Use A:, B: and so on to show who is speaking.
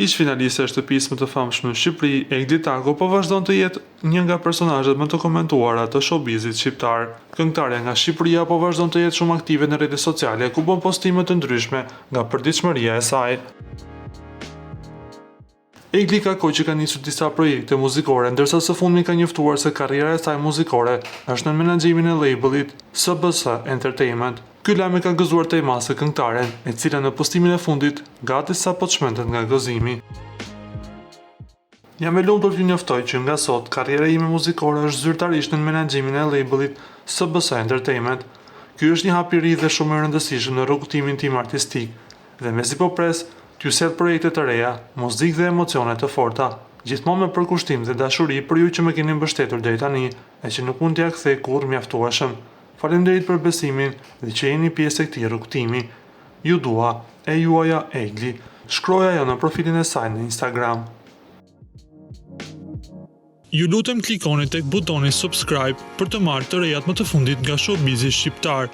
A: Ish finaliste e shtëpisë më të famshme në Shqipëri, Egli Tanko po vazhdon të jetë një nga personazhet më të komentuara të showbizit shqiptar. Këngëtarja nga Shqipëria po vazhdon të jetë shumë aktive në rrjetet sociale ku bën postime të ndryshme nga përditshmëria e saj. Egli ka kohë që ka nisur disa projekte muzikore, ndërsa së fundmi ka njoftuar se karriera e saj muzikore është në menaxhimin e labelit SBS Entertainment. Ky lajm e ka gëzuar tej masë këngëtaren, e cila në postimin e fundit gati sa po çmendet nga gëzimi. Jam e lumtur t'ju njoftoj që nga sot karriera ime muzikore është zyrtarisht në menaxhimin e labelit SBS Entertainment. Ky është një hap i ri dhe shumë i rëndësishëm në rrugtimin tim artistik, dhe mezi po pres t'ju sjell projekte të reja, muzikë dhe emocione të forta, gjithmonë me përkushtim dhe dashuri për ju që më keni mbështetur deri tani, e që nuk mund t'ja kthej kurrë mjaftueshëm. Faleminderit për besimin dhe që jeni pjesë e këtij rrugtimi. Ju dua, e juaja Egli. Shkruaj ajo në profilin e saj në Instagram. Ju lutem klikoni tek butoni subscribe për të marrë të rejat më të fundit nga showbizi shqiptar.